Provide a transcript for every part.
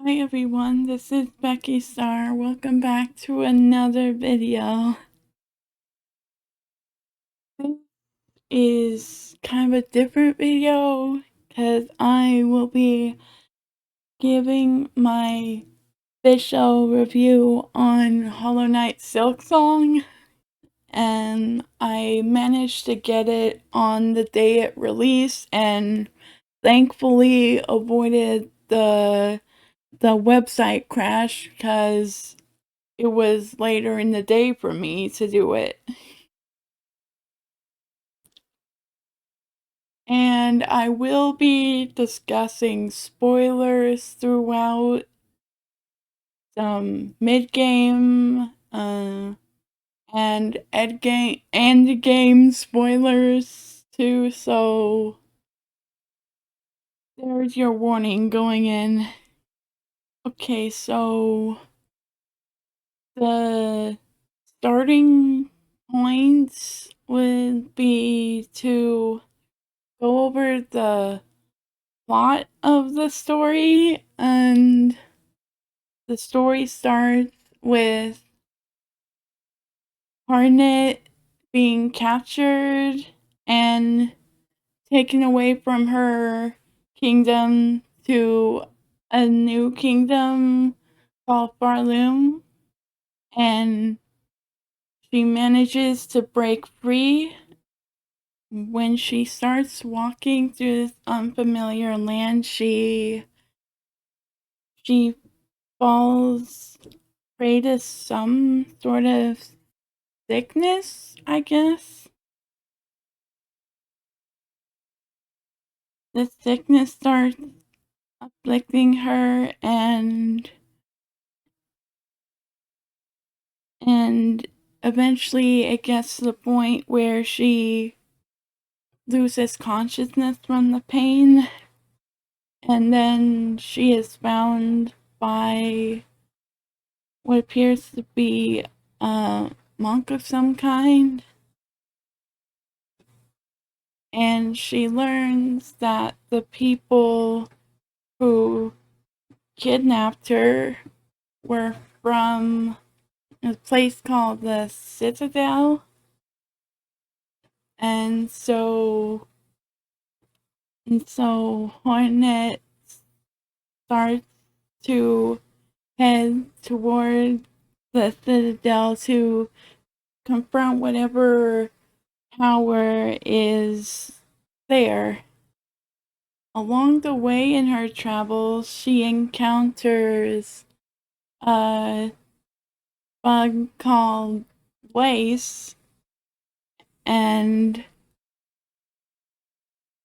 Hi everyone, this is Becky Star. Welcome back to another video. This is kind of a different video because I will be giving my official review on Hollow Knight Silksong, and I managed to get it on the day it released and thankfully avoided the website crash because it was later in the day for me to do it. And I will be discussing spoilers throughout, some mid-game, and end-game spoilers too, so there's your warning going in. Okay, so the starting points would be to go over the plot of the story, and the story starts with Harnett being captured and taken away from her kingdom to a new kingdom called Farloom, and she manages to break free. When she starts walking through this unfamiliar land, she falls prey to some sort of sickness, I guess. The sickness starts afflicting her, and eventually it gets to the point where she loses consciousness from the pain, and then she is found by what appears to be a monk of some kind, and she learns that the people who kidnapped her were from a place called the Citadel, and so Hornet starts to head toward the Citadel to confront whatever power is there. Along the way in her travels, she encounters a bug called Lace, and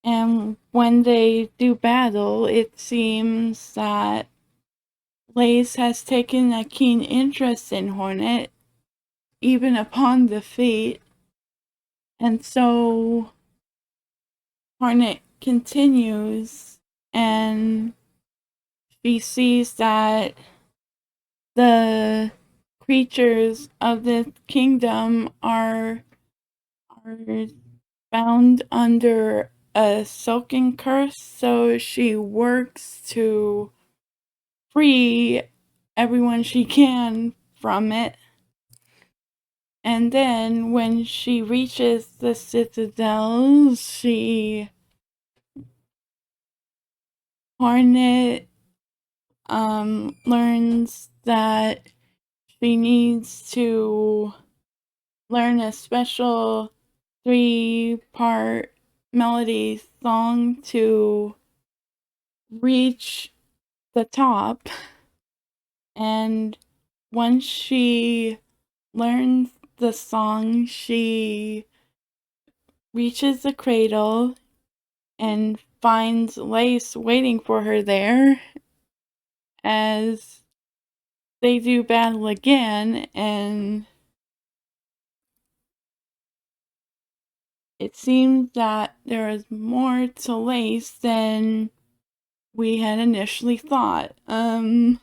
when they do battle, it seems that Lace has taken a keen interest in Hornet, even upon defeat, and so Hornet continues, and she sees that the creatures of this kingdom are bound under a silken curse, so she works to free everyone she can from it. And then when she reaches the Citadel, Hornet learns that she needs to learn a special 3-part melody song to reach the top. And once she learns the song, she reaches the cradle and finds Lace waiting for her there as they do battle again, and it seems that there is more to Lace than we had initially thought. And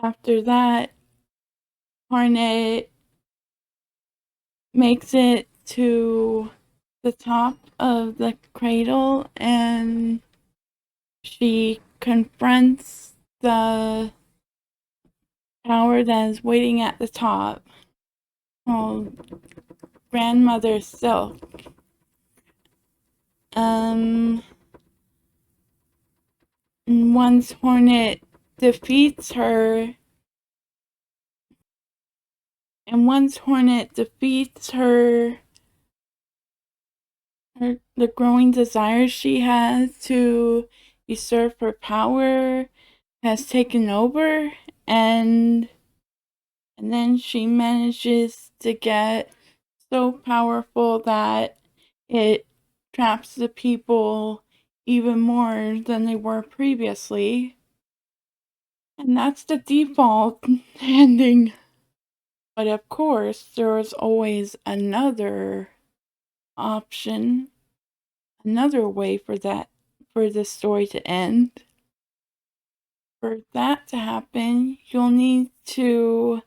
after that, Hornet makes it to the top of the cradle, and she confronts the power that is waiting at the top, called Grandmother Silk. And once Hornet defeats her, the growing desire she has to usurp her power has taken over, and then she manages to get so powerful that it traps the people even more than they were previously. And that's the default ending. But of course, there's always another option, another way for the story to end. For that to happen, you'll need to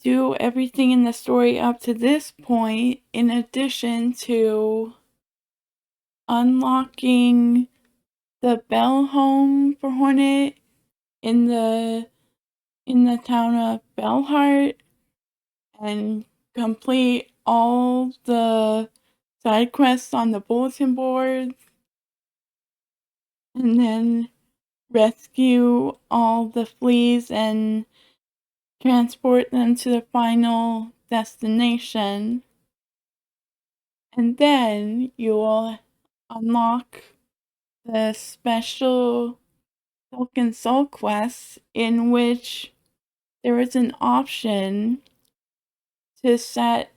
do everything in the story up to this point, in addition to unlocking the Bell home for Hornet in the town of Bellheart, and complete all the side quests on the bulletin board, and then rescue all the fleas and transport them to the final destination. And then you will unlock the special Silk and Soul quest, in which there is an option to set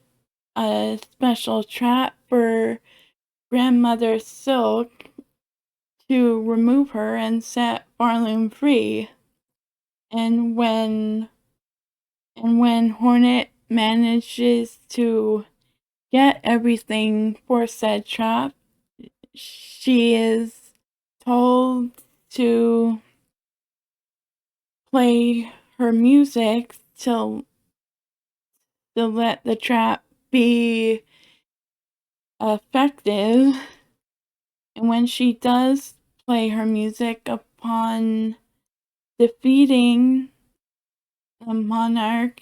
a special trap for Grandmother Silk to remove her and set Barloom free. And when Hornet manages to get everything for said trap, she is told to play her music to let the trap be effective. And when she does play her music upon defeating the monarch,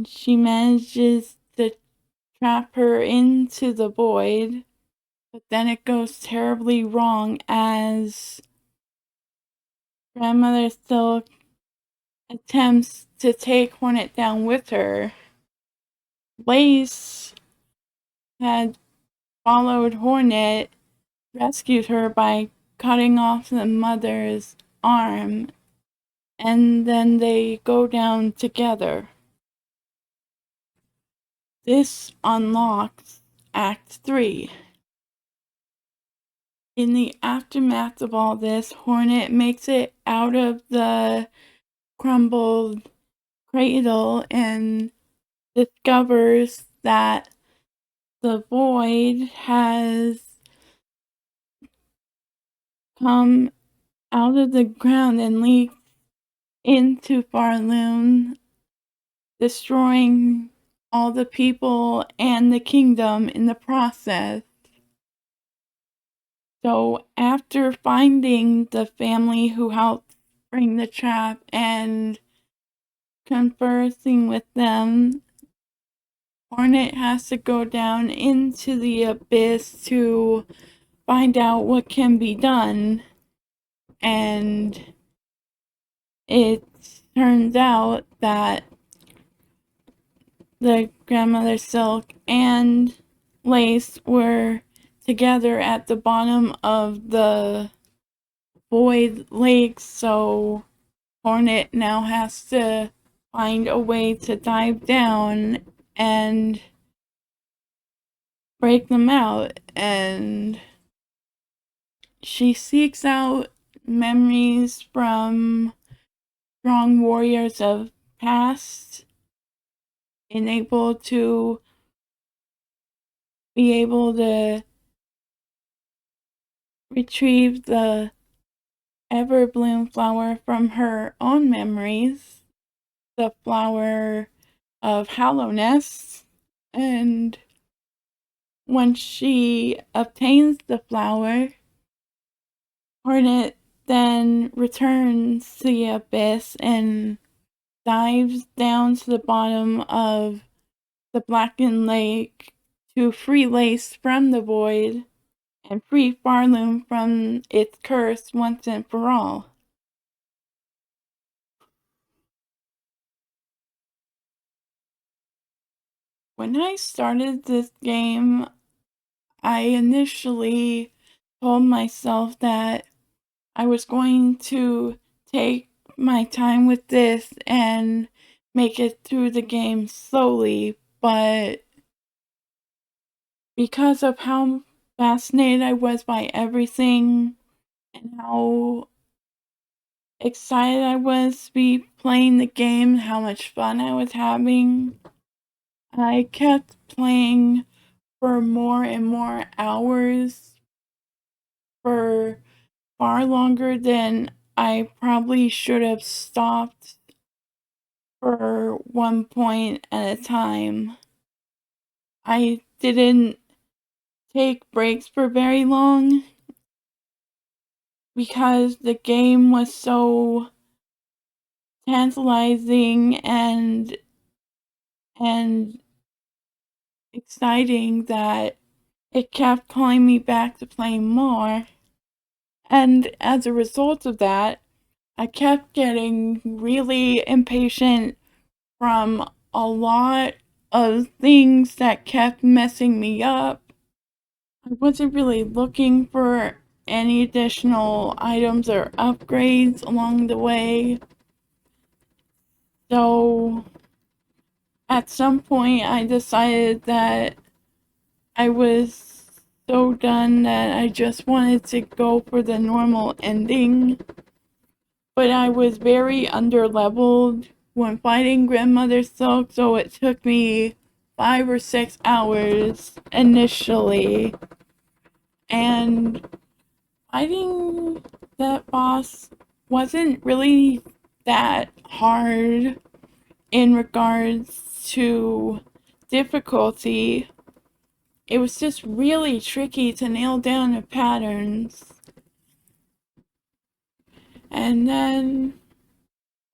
she manages to trap her into the void. But then it goes terribly wrong, as Grandmother Silk attempts to take Hornet down with her. Lace had followed Hornet, rescued her by cutting off the mother's arm, and then they go down together. This unlocks Act 3. In the aftermath of all this, Hornet makes it out of the crumbled cradle and discovers that the void has come out of the ground and leaked into Farloon, destroying all the people and the kingdom in the process. So after finding the family who helped bring the trap and conversing with them, Hornet has to go down into the abyss to find out what can be done. And it turns out that the Grandmother Silk and Lace were together at the bottom of the void lake, so Hornet now has to find a way to dive down and break them out. And she seeks out memories from strong warriors of past, enabled to be able to retrieve the Everbloom flower from her own memories, the flower of Hallowness. And once she obtains the flower, Hornet then returns to the abyss and dives down to the bottom of the blackened lake to free Lace from the void and free Farloom from its curse once and for all. When I started this game, I initially told myself that I was going to take my time with this and make it through the game slowly, but because of how fascinated I was by everything and how excited I was to be playing the game, how much fun I was having, I kept playing for more and more hours for far longer than I probably should have stopped for one point at a time. I didn't take breaks for very long because the game was so tantalizing and exciting that it kept calling me back to play more. And as a result of that, I kept getting really impatient from a lot of things that kept messing me up. I wasn't really looking for any additional items or upgrades along the way. So at some point I decided that I was so done that I just wanted to go for the normal ending. But I was very underleveled when fighting Grandmother Silk, so it took me 5 or 6 hours initially. And fighting that boss wasn't really that hard in regards to difficulty. It was just really tricky to nail down the patterns. And then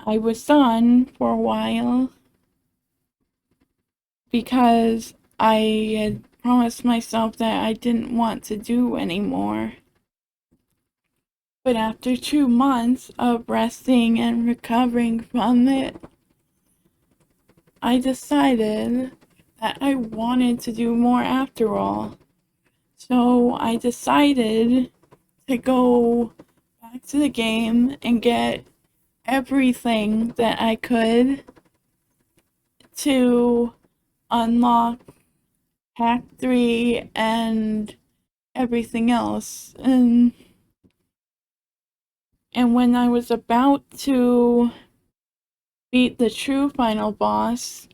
I was done for a while because I had promised myself that I didn't want to do anymore. But after 2 months of resting and recovering from it, I decided that I wanted to do more after all. So I decided to go back to the game and get everything that I could to unlock Hack 3 and everything else. And when I was about to beat the true final boss,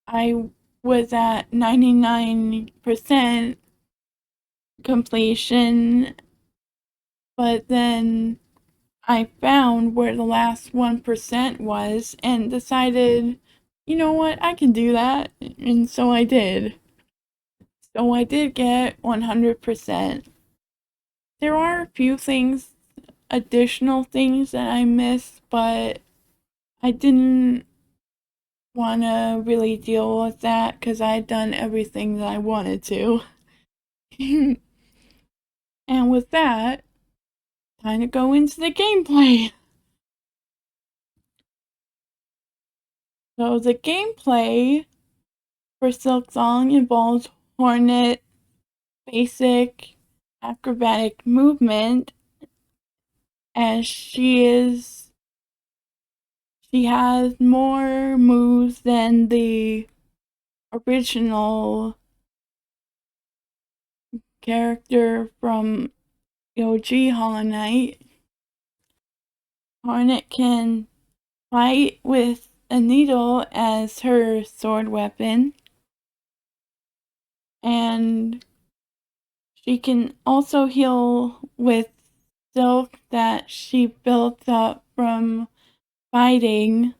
I was at 99% completion, but then I found where the last 1% was and decided, you know what, I can do that. And so I did. So I did get 100%. There are a few things, additional things that I missed, but I didn't want to really deal with that because I had done everything that I wanted to. And with that, time to go into the gameplay. So the gameplay for Silksong involves Hornet basic acrobatic movement as she has more moves than the original character from the OG Hollow Knight. Hornet can fight with a needle as her sword weapon, and she can also heal with silk that she built up from fighting,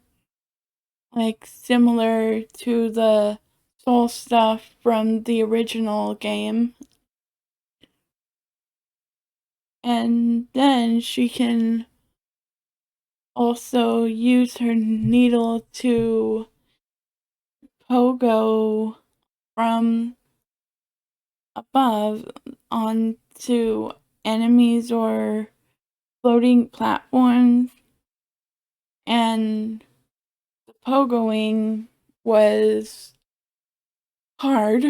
like similar to the soul stuff from the original game. And then she can also use her needle to pogo from above onto enemies or floating platforms. And the pogoing was hard,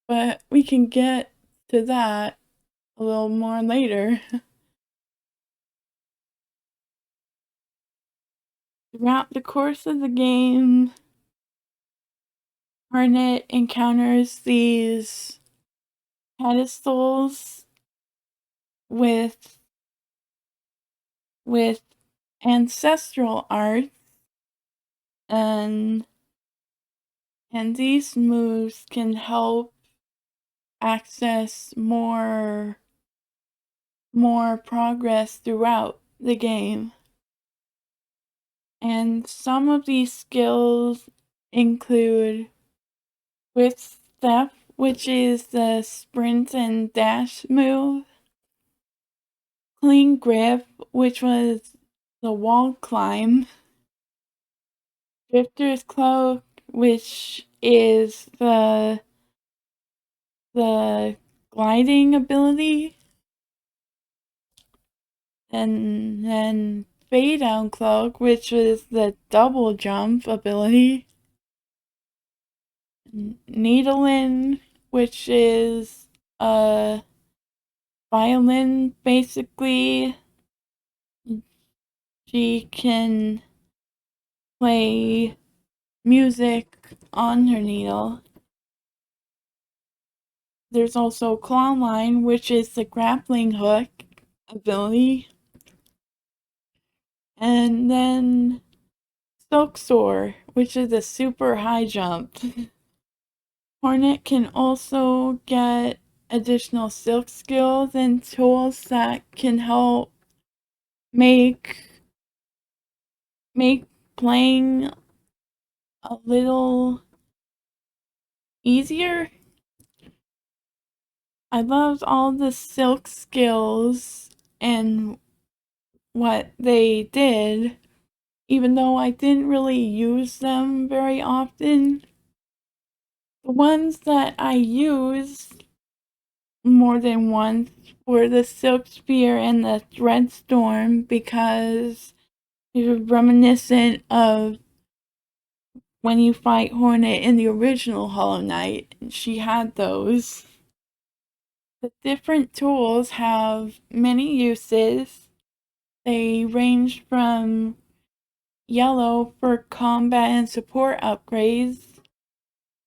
but we can get to that a little more later. Throughout the course of the game, Hornet encounters these pedestals with with ancestral art, and these moves can help access more progress throughout the game. And some of these skills include Quick Step, which is the sprint and dash move, Clean Grip, which was the wall climb, Drifter's Cloak, which is the gliding ability, and then Fade Down Cloak, which is the double jump ability, Needlein, which is a violin basically. She can play music on her needle. There's also Claw Line, which is the grappling hook ability. And then Silksong, which is a super high jump. Hornet can also get additional silk skills and tools that can help make playing a little easier. I loved all the silk skills and what they did, even though I didn't really use them very often. The ones that I used more than once were the Silk Spear and the Thread Storm, because it was reminiscent of when you fight Hornet in the original Hollow Knight. She had those. The different tools have many uses. They range from yellow for combat and support upgrades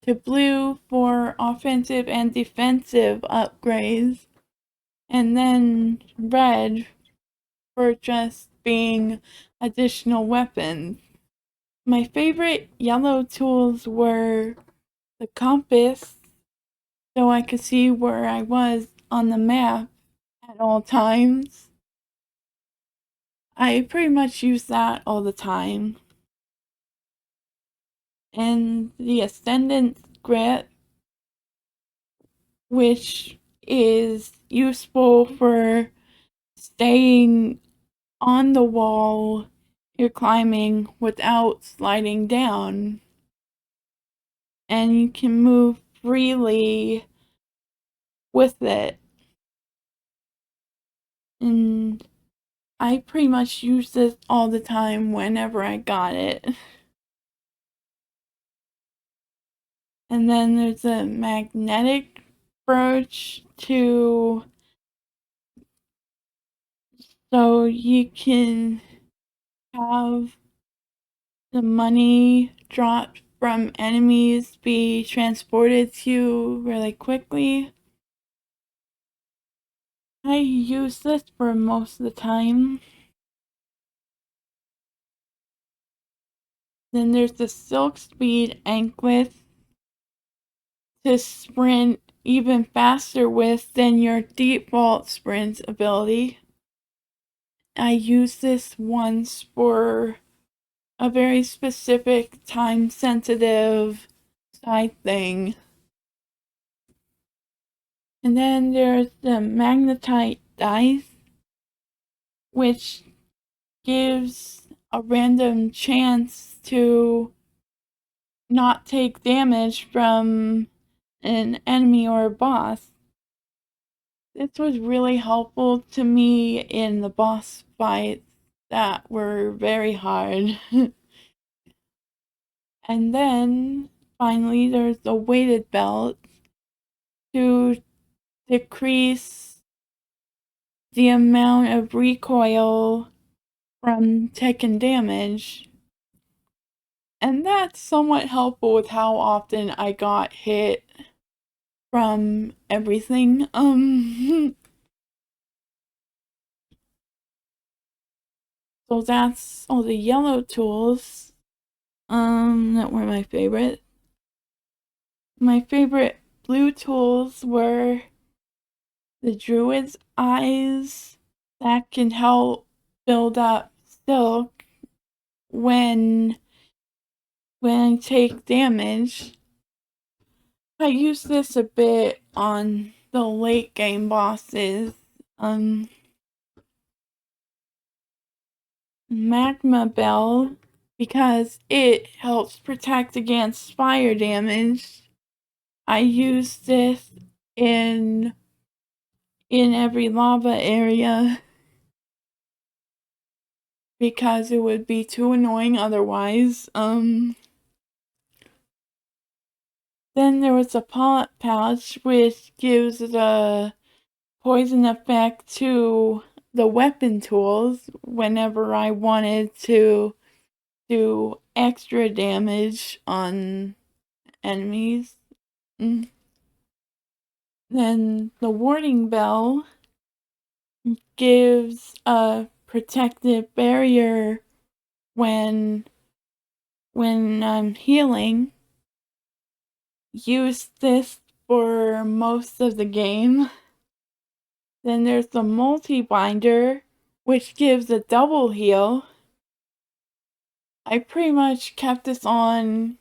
to blue for offensive and defensive upgrades, and then red for just being additional weapons. My favorite yellow tools were the compass, so I could see where I was on the map at all times. I pretty much use that all the time. And the Ascendant Grip, which is useful for staying on the wall you're climbing without sliding down. And you can move freely with it. And I pretty much use this all the time whenever I got it. And then there's a magnetic brooch so you can have the money dropped from enemies be transported to you really quickly. I use this for most of the time. Then there's the Silk Speed Anklet to sprint even faster with than your default sprint ability. I used this once for a very specific time sensitive side thing. And then there's the magnetite dice, which gives a random chance to not take damage from an enemy or a boss. This was really helpful to me in the boss fights that were very hard. And then finally there's the weighted belt to decrease the amount of recoil from taking damage. And that's somewhat helpful with how often I got hit from everything. So that's all the yellow tools. That were my favorite. My favorite blue tools were the Druid's Eyes that can help build up silk when I take damage. I use this a bit on the late game bosses. Magma Bell because it helps protect against fire damage. I use this in every lava area because it would be too annoying otherwise. Then there was a polyp pouch which gives the poison effect to the weapon tools whenever I wanted to do extra damage on enemies. Mm. Then the warding bell gives a protective barrier when I'm healing. Use this for most of the game. Then there's the multi-binder, which gives a double heal. I pretty much kept this on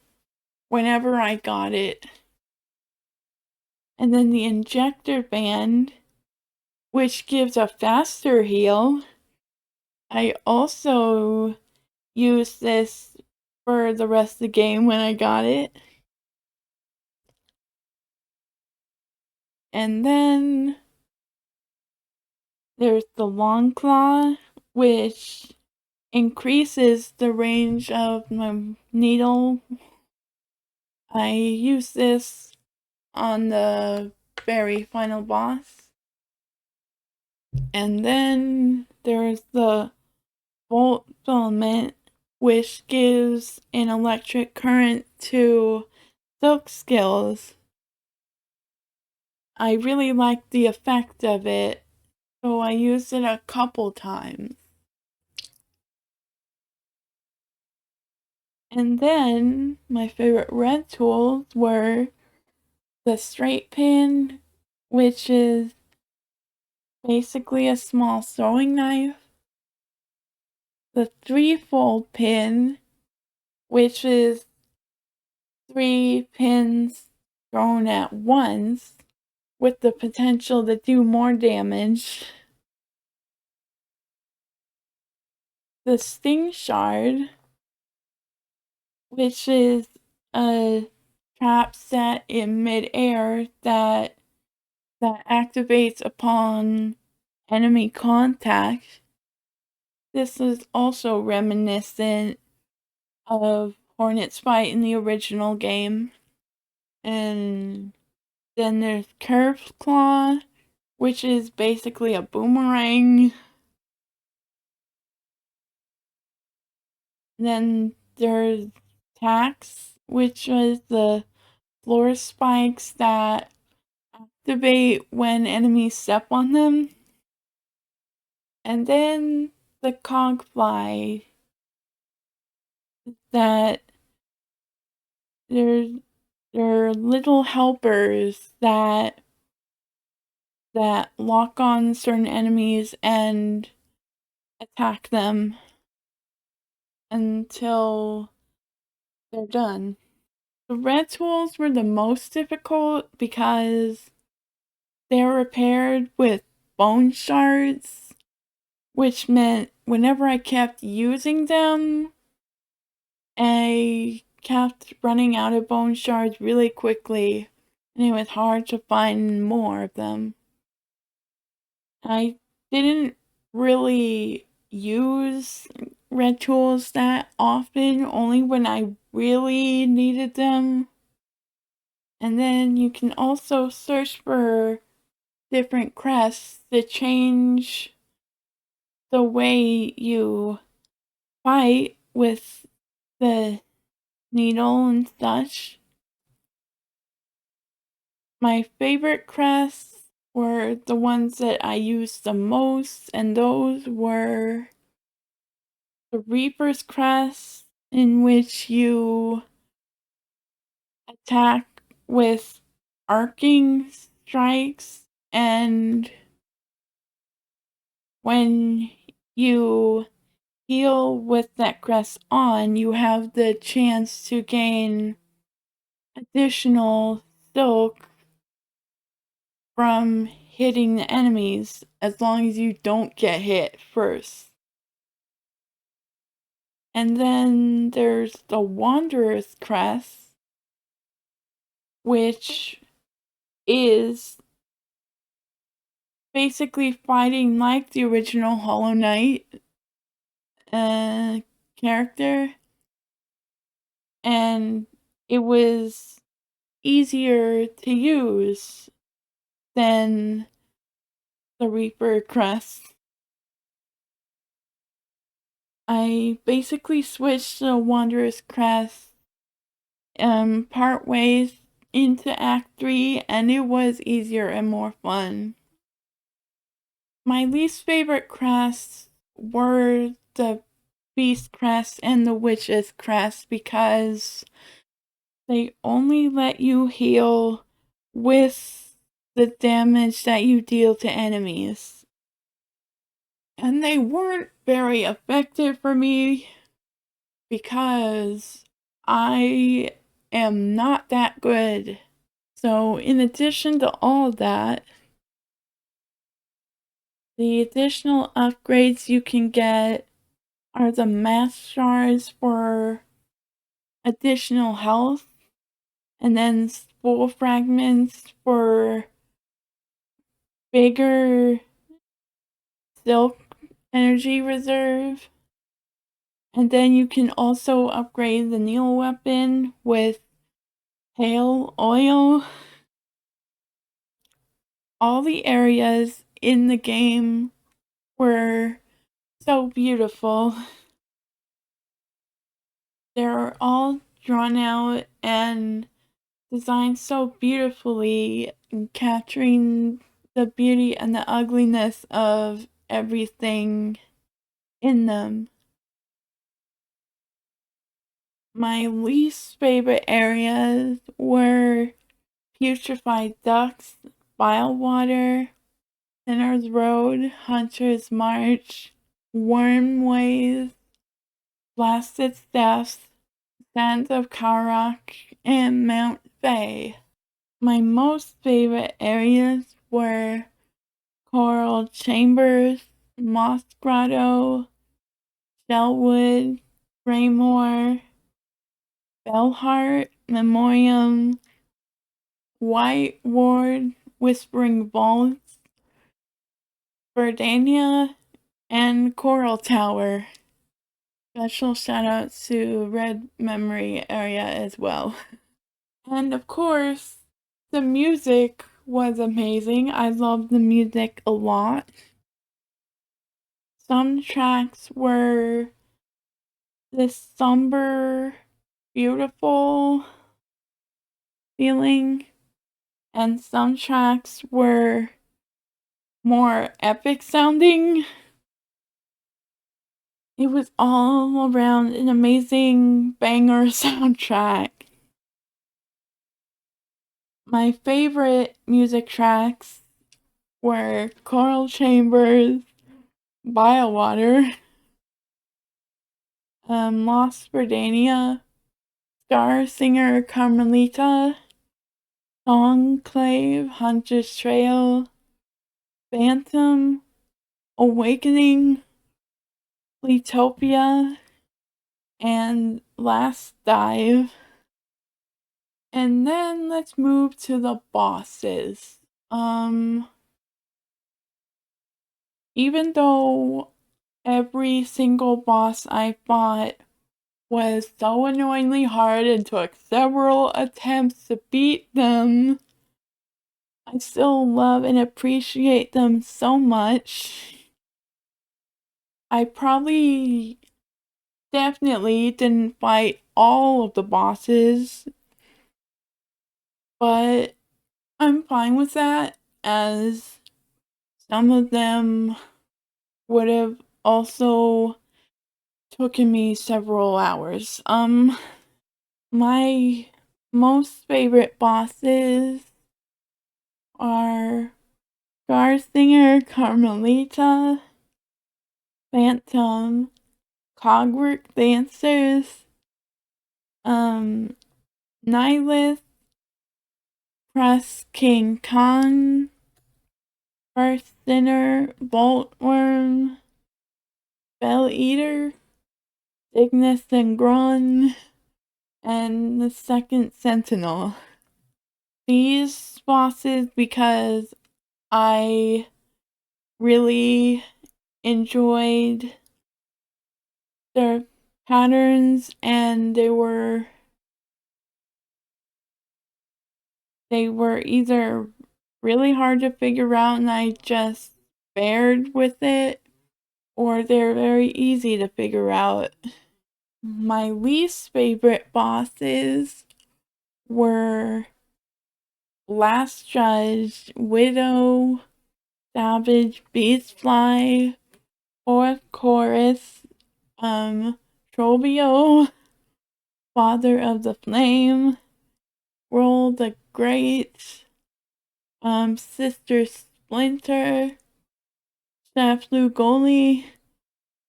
whenever I got it. And then the injector band, which gives a faster heal. I also used this for the rest of the game when I got it. And then there's the long claw, which increases the range of my needle. I use this on the very final boss. And then there's the volt filament, which gives an electric current to silk skills. I really like the effect of it, so I used it a couple times. And then my favorite red tools were the straight pin, which is basically a small throwing knife, the three-fold pin, which is 3 pins thrown at once with the potential to do more damage, the sting shard, which is a trap set in midair that activates upon enemy contact. This is also reminiscent of Hornet's fight in the original game. And then there's Curved Claw, which is basically a boomerang. Then there's Tax, which was the floor spikes that activate when enemies step on them. And then the Cogfly, that they're little helpers that lock on certain enemies and attack them. until they're done. The red tools were the most difficult because they're repaired with bone shards, which meant whenever I kept using them, I kept running out of bone shards really quickly, and it was hard to find more of them. I didn't really use red tools that often, only when I really needed them. And then you can also search for different crests to change the way you fight with the needle and such. My favorite crests were the ones that I used the most, and those were the Reaper's crest, in which you attack with arcing strikes, and when you heal with that crest on, you have the chance to gain additional silk from hitting the enemies as long as you don't get hit first. And then there's the Wanderer's crest, which is basically fighting like the original Hollow Knight character, and it was easier to use than the Reaper crest. I basically switched to Wanderer's crest part ways into Act 3, and it was easier and more fun. My least favorite crests were the Beast crest and the Witch's crest because they only let you heal with the damage that you deal to enemies. And they weren't very effective for me because I am not that good. So, in addition to all that, the additional upgrades you can get are the mass shards for additional health, and then spool fragments for bigger silk energy reserve. And then you can also upgrade the needle weapon with hail oil. All the areas in the game were so beautiful. They're all drawn out and designed so beautifully, capturing the beauty and the ugliness of everything in them. My least favorite areas were Putrefied Ducks, Bilewater, Sinner's Road, Hunter's March, Wormways, Blasted Steps, Sands of Karok, and Mount Fae. My most favorite areas were Coral Chambers, Moss Grotto, Shellwood, Raymore, Bellheart, Memoriam, White Ward, Whispering Vaults, Verdania, and Coral Tower. Special shout out to Red Memory area as well. And of course, the music was amazing. I loved the music a lot. Some tracks were this somber, beautiful feeling, and some tracks were more epic sounding. It was all around an amazing banger soundtrack. My favorite music tracks were Coral Chambers, Bilewater, Lost Verdania, Star Singer Carmelita, Songclave, Hunter's Trail, Phantom, Awakening, Letopia, and Last Dive. And then let's move to the bosses. Even though every single boss I fought was so annoyingly hard and took several attempts to beat them, I still love and appreciate them so much. I probably definitely didn't fight all of the bosses, but I'm fine with that, as some of them would have also taken me several hours. My most favorite bosses are Garthinger, Carmelita, Phantom, Cogwork Dancers, Nihilith, Press King Khan, First Sinner, Boltworm, Bell Eater, Cygnus and Gron, and the Second Sentinel. These bosses, because I really enjoyed their patterns, and they were either really hard to figure out and I just bared with it, or they're very easy to figure out. My least favorite bosses were Last Judge, Widow, Savage, Beastfly, Fourth Chorus, Trobio, Father of the Flame, Roll the Great, Sister Splinter, Chef Lugoli,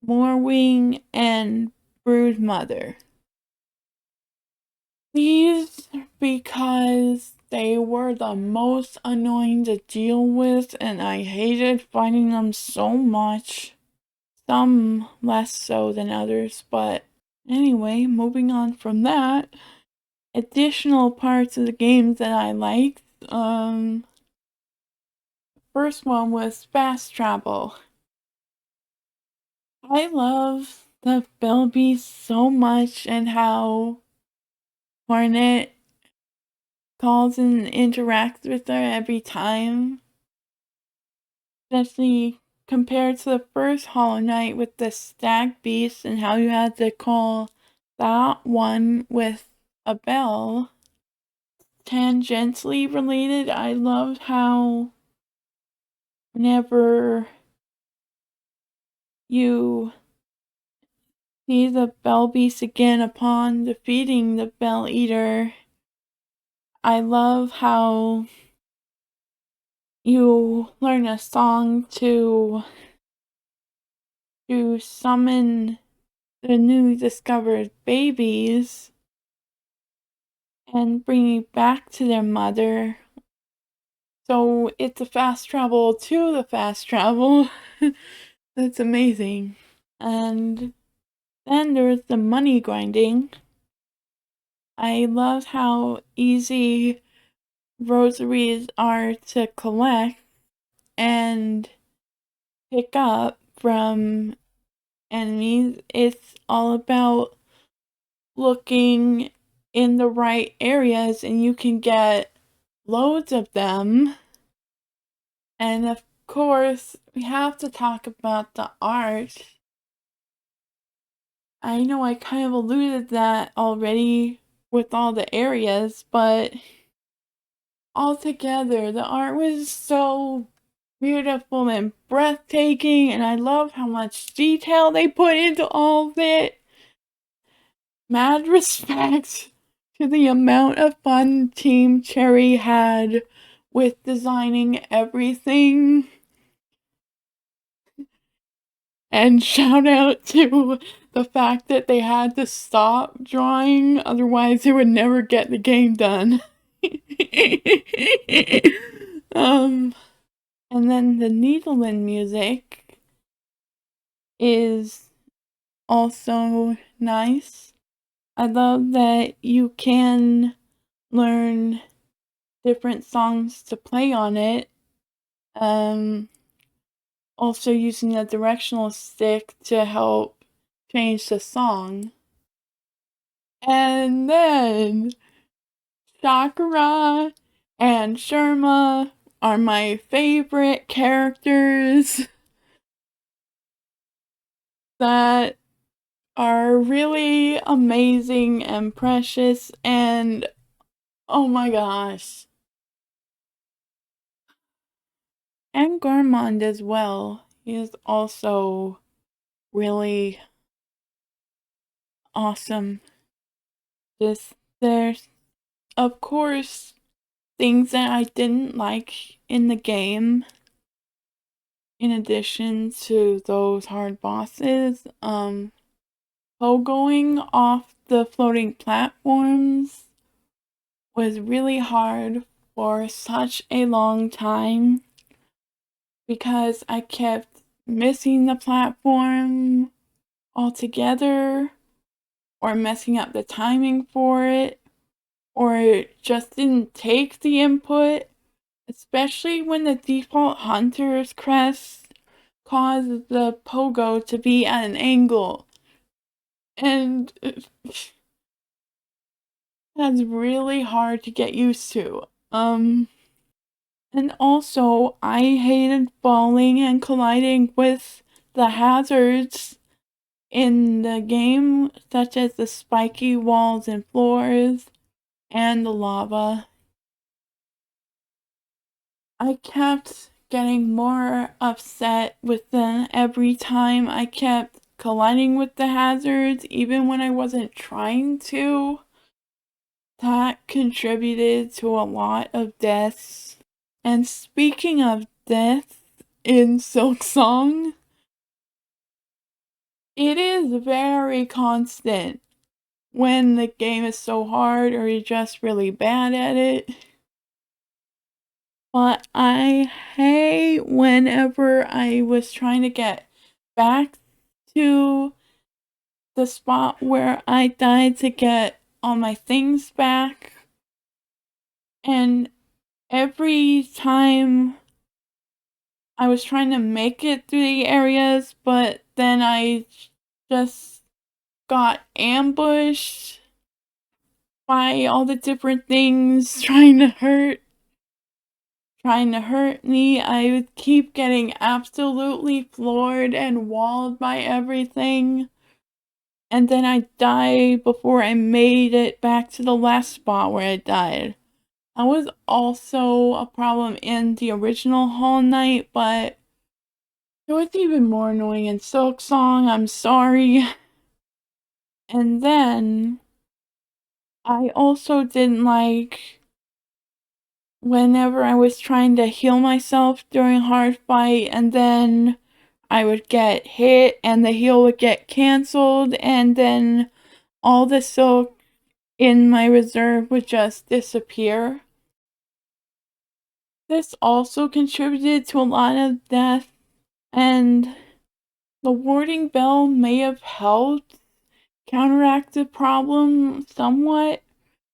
Moorwing, and Broodmother. These because they were the most annoying to deal with, and I hated fighting them so much. Some less so than others, but anyway, moving on from that. Additional parts of the games that I liked. First one was fast travel. I love the Bell Beast so much, and how Hornet calls and interacts with her every time. Especially compared to the first Hollow Knight with the Stag Beast, and how you had to call that one with a bell. Tangentially related, I loved how whenever you see the Bell Beast again upon defeating the Bell Eater, I love how you learn a song to summon the newly discovered babies and bring it back to their mother. So it's a fast travel to the fast travel. That's amazing. And then there's the money grinding. I love how easy rosaries are to collect and pick up from enemies. It's all about looking in the right areas, and you can get loads of them. And of course, we have to talk about the art. I know I kind of alluded that already with all the areas, but altogether, the art was so beautiful and breathtaking, and I love how much detail they put into all of it. Mad respect to the amount of fun Team Cherry had with designing everything. And shout out to the fact that they had to stop drawing, otherwise they would never get the game done. And then the Needleman music is also nice. I love that you can learn different songs to play on it. Also using the directional stick to help change the song. And then Sakura and Sherma are my favorite characters that are really amazing and precious, and oh my gosh. And Gourmand as well. He is also really awesome. There's, of course, things that I didn't like in the game. In addition to those hard bosses, pogoing off the floating platforms was really hard for such a long time because I kept missing the platform altogether or messing up the timing for it or it just didn't take the input, especially when the default hunter's crest caused the pogo to be at an angle. And that's really hard to get used to. And also, I hated falling and colliding with the hazards in the game, such as the spiky walls and floors and the lava. I kept getting more upset with them every time I kept colliding with the hazards, even when I wasn't trying to. That contributed to a lot of deaths. And speaking of death in Silksong, it is very constant when the game is so hard or you're just really bad at it. But I hate whenever I was trying to get back to the spot where I died to get all my things back. And every time I was trying to make it through the areas, but then I just got ambushed by all the different things trying to hurt me. I would keep getting absolutely floored and walled by everything. And then I'd die before I made it back to the last spot where I died. That was also a problem in the original Hollow Knight, but it was even more annoying in Silksong, I'm sorry. And then I also didn't like whenever I was trying to heal myself during a hard fight and then I would get hit and the heal would get cancelled and then all the silk in my reserve would just disappear. This also contributed to a lot of death, and the warding bell may have helped counteract the problem somewhat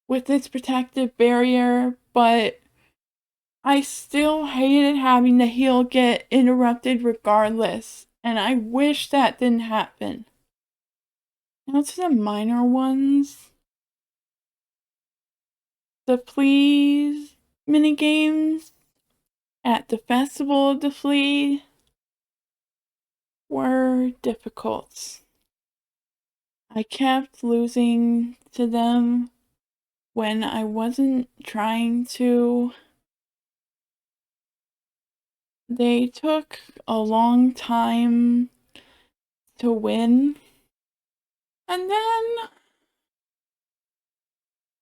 with its protective barrier, but I still hated having the heal get interrupted regardless, and I wish that didn't happen. Now to the minor ones. The Please minigames at the Festival of the Flea were difficult. I kept losing to them when I wasn't trying to. They took a long time to win. And then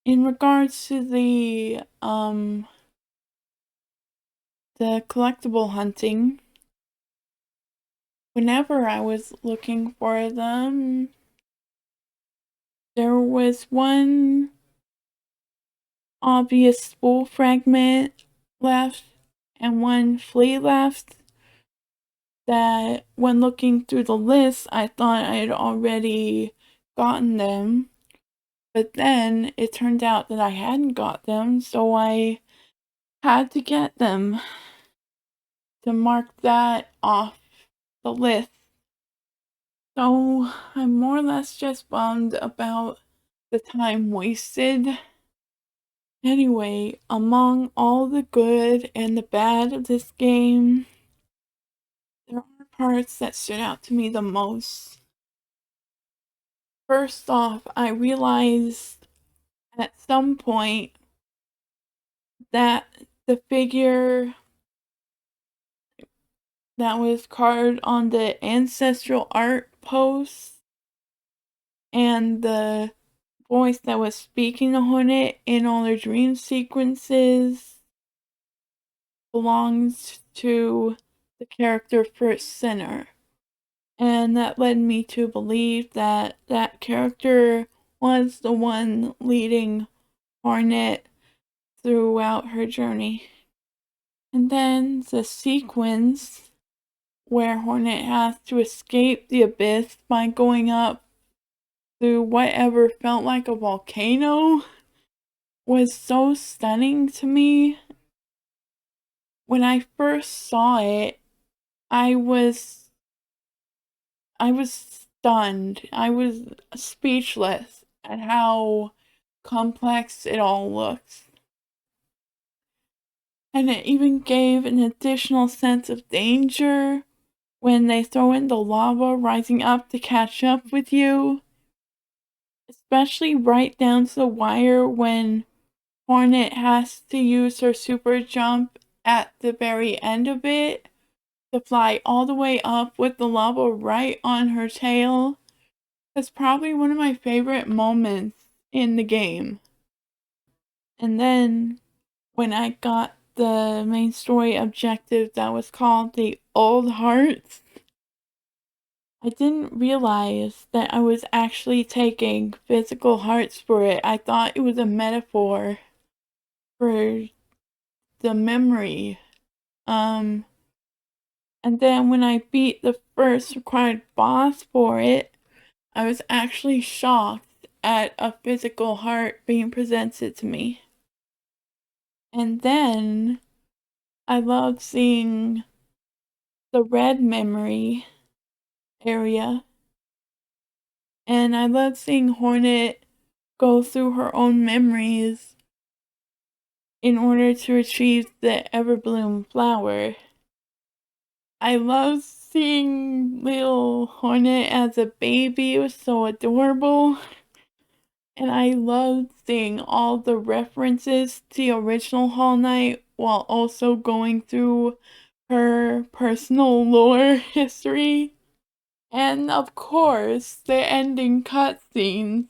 in regards to the collectible hunting, whenever I was looking for them, there was one obvious spool fragment left and one flea left that when looking through the list, I thought I had already gotten them. But then it turned out that I hadn't got them, so I had to get them to mark that off the list. So I'm more or less just bummed about the time wasted. Anyway, among all the good and the bad of this game, there are parts that stood out to me the most. First off, I realized at some point that the figure that was carved on the ancestral art post and the voice that was speaking to Hornet in all her dream sequences belongs to the character First Sinner. And that led me to believe that that character was the one leading Hornet throughout her journey. And then the sequence where Hornet has to escape the abyss by going up through whatever felt like a volcano was so stunning to me. When I first saw it, I was stunned. I was speechless at how complex it all looks. And it even gave an additional sense of danger when they throw in the lava rising up to catch up with you. Especially right down to the wire when Hornet has to use her super jump at the very end of it to fly all the way up with the lava right on her tail. That's probably one of my favorite moments in the game. And then when I got the main story objective that was called the Old Hearts, I didn't realize that I was actually taking physical hearts for it. I thought it was a metaphor for the memory. And then when I beat the first required boss for it, I was actually shocked at a physical heart being presented to me. And then I loved seeing the red memory area. And I loved seeing Hornet go through her own memories in order to retrieve the Everbloom flower. I loved seeing little Hornet as a baby. It was so adorable. And I loved seeing all the references to the original Hall Knight while also going through her personal lore history. And of course, the ending cutscenes.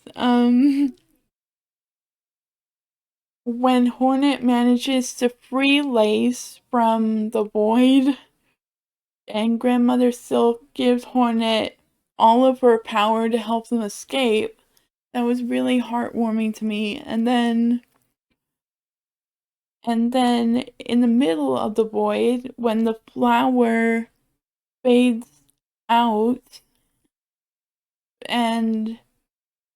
When Hornet manages to free Lace from the void and Grandmother Silk gives Hornet all of her power to help them escape, that was really heartwarming to me. And then in the middle of the void, when the flower fades out and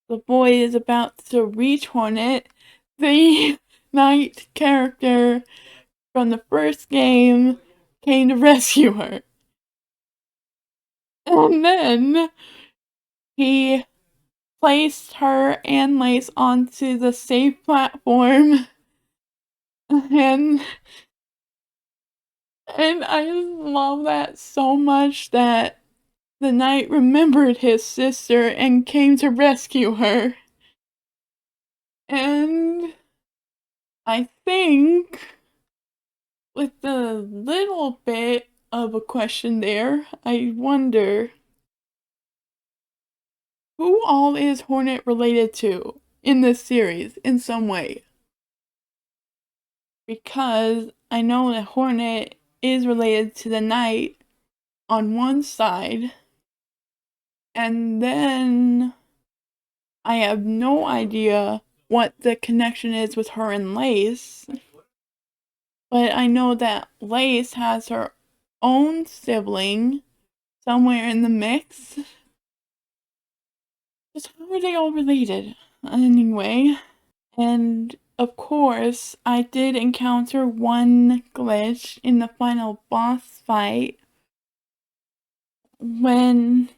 the void is about to reach Hornet, the Knight character from the first game came to rescue her. And then he placed her and Lace onto the safe platform and I love that so much that the knight remembered his sister and came to rescue her. And I think with a little bit of a question there, I wonder who all is Hornet related to in this series in some way? Because I know that Hornet is related to the knight on one side, and then I have no idea what the connection is with her and Lace, but I know that Lace has her own sibling somewhere in the mix. Just how are they all related? Anyway, and of course, I did encounter one glitch in the final boss fight when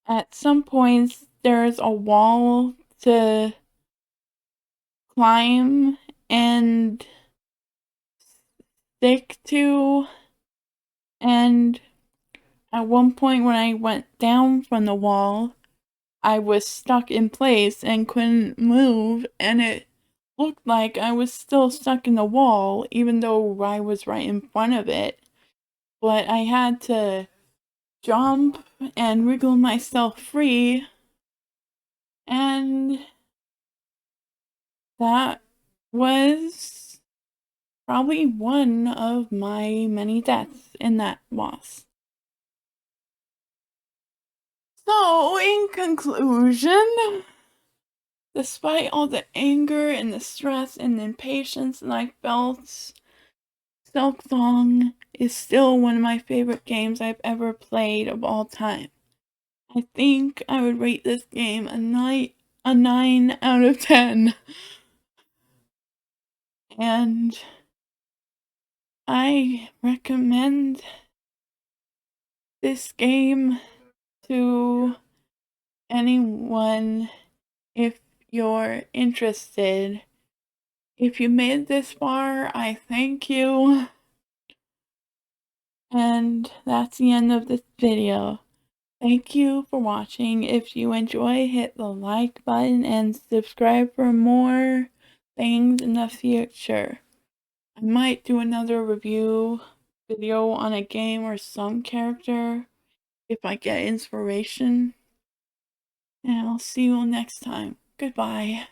at some points there's a wall to climb and stick to, and at one point when I went down from the wall, I was stuck in place and couldn't move, and it looked like I was still stuck in the wall even though I was right in front of it. But I had to jump and wriggle myself free, and that was probably one of my many deaths in that boss. So, in conclusion, despite all the anger and the stress and the impatience that I felt, Silksong is still one of my favorite games I've ever played of all time. I think I would rate this game a 9 out of 10. And I recommend this game to anyone if you're interested. If you made it this far, I thank you. And that's the end of this video. Thank you for watching. If you enjoy, hit the like button and subscribe for more things in the future. I might do another review video on a game or some character if I get inspiration. And I'll see you next time. Goodbye.